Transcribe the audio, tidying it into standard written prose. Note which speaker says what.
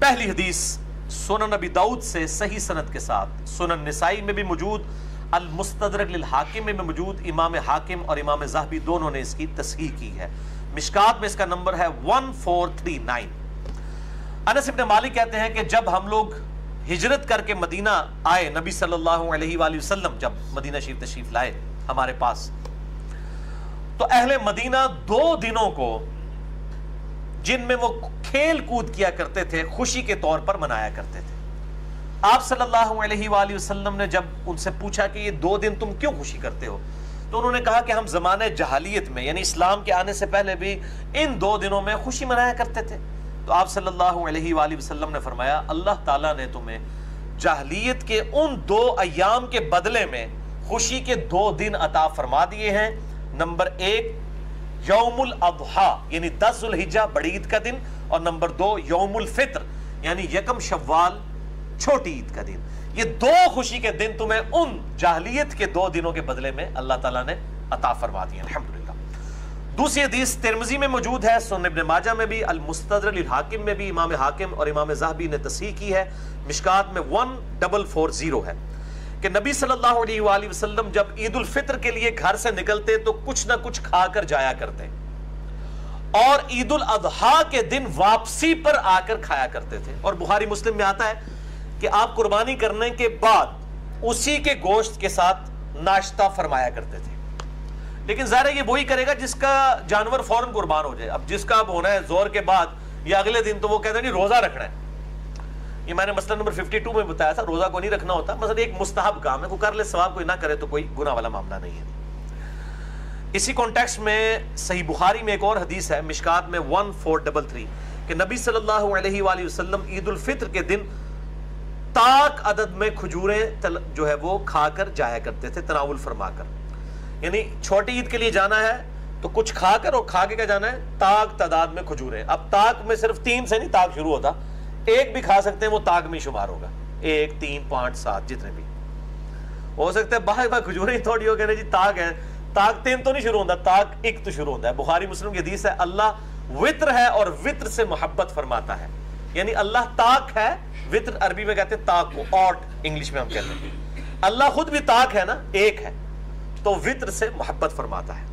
Speaker 1: پہلی حدیث سنن نبی داؤد سے صحیح سند کے ساتھ، سنن نسائی میں بھی موجود، المستدرک للحاکم میں موجود، امام حاکم اور امام ذہبی دونوں نے اس کی تصحیح کی ہے۔ مشکات میں اس کا نمبر ہے 1439۔ انس بن مالک کہتے ہیں کہ جب ہم لوگ ہجرت کر کے مدینہ آئے، نبی صلی اللہ علیہ وآلہ وسلم جب مدینہ شریف تشریف لائے ہمارے پاس، تو اہل مدینہ 2 دنوں کو جن میں وہ کھیل کود کیا کرتے تھے خوشی کے طور پر منایا کرتے تھے۔ آپ صلی اللہ علیہ وآلہ وسلم نے جب ان سے پوچھا کہ یہ 2 دن تم کیوں خوشی کرتے ہو، تو انہوں نے کہا کہ ہم زمانہ جاہلیت میں یعنی اسلام کے آنے سے پہلے بھی ان 2 دنوں میں خوشی منایا کرتے تھے۔ تو آپ صلی اللہ علیہ وآلہ وسلم نے فرمایا اللہ تعالیٰ نے تمہیں جاہلیت کے ان 2 ایام کے بدلے میں خوشی کے 2 دن عطا فرما دیے ہیں۔ نمبر 1 یوم الاضحیٰ یعنی 10 ذوالحجہ بڑی عید کا دن، اور نمبر 2 یوم الفطر یعنی 1 شوال چھوٹی عید کا دن۔ یہ 2 خوشی کے دن تمہیں ان جاہلیت کے 2 دنوں کے بدلے میں اللہ تعالیٰ نے عطا فرما دیے، الحمدللہ۔ دوسری حدیث ترمذی میں موجود ہے، سنن ابن ماجہ میں بھی، المستدرک للحاکم میں بھی، امام حاکم اور امام ذہبی نے تصحیح کی ہے، مشکات میں 1440 ہے کہ نبی صلی اللہ علیہ وآلہ وسلم جب عید الفطر کے لیے گھر سے نکلتے تو کچھ نہ کچھ کھا کر جایا کرتے، اور عید الاضحیٰ کے دن واپسی پر آ کر کھایا کرتے تھے۔ اور بخاری مسلم میں آتا ہے کہ آپ قربانی کرنے کے بعد اسی کے گوشت کے ساتھ ناشتہ فرمایا کرتے تھے۔ لیکن ظاہر ہے یہ وہی کرے گا جس کا جانور فوراً قربان ہو جائے۔ اب جس کا اب ہونا ہے زور کے بعد یا اگلے دن، تو وہ کہتے ہیں نہیں روزہ رکھنا ہے۔ یہ میں نے مسئلہ نمبر 52 میں بتایا تھا، روزہ کو نہیں رکھنا ہوتا، مثلا ایک مستحب کام ہے، کوئی کر لے ثواب، کوئی نہ کرے تو کوئی گناہ والا معاملہ نہیں ہے۔ اسی کانٹیکسٹ میں صحیح بخاری میں ایک اور حدیث ہے، مشکات میں 1433 کہ نبی صلی اللہ علیہ وآلہ وسلم عید الفطر کے دن تاک عدد میں کھجوریں جو ہے وہ کھا کر جایا کرتے تھے، تناول فرما کر۔ یعنی چھوٹی عید کے لیے جانا ہے تو کچھ کھا کر، اور کھا کے کیا جانا ہے، تاک تعداد میں کھجوریں۔ اب تاک میں صرف 3 سے نہیں تاک شروع ہوتا، 1 بھی کھا سکتے ہیں، وہ تاک میں شمار ہوگا، 1 3 5 7 جتنے بھی ہو سکتے ہیں۔ باہر باہر کھجوریں ہی تھوڑی ہو گئے جی تاک ہے، تاک 3 تو نہیں شروع ہوتا، تاک 1 تو شروع ہوتا ہے۔ بخاری مسلم کی حدیث ہے اللہ وطر ہے اور وطر سے محبت فرماتا ہے، یعنی اللہ تاک ہے، وطر عربی میں کہتے ہیں تاک کو، آٹ انگلش میں ہم کہتے ہیں۔ اللہ خود بھی تاک ہے نا، 1 ہے، تو وطر سے محبت فرماتا ہے۔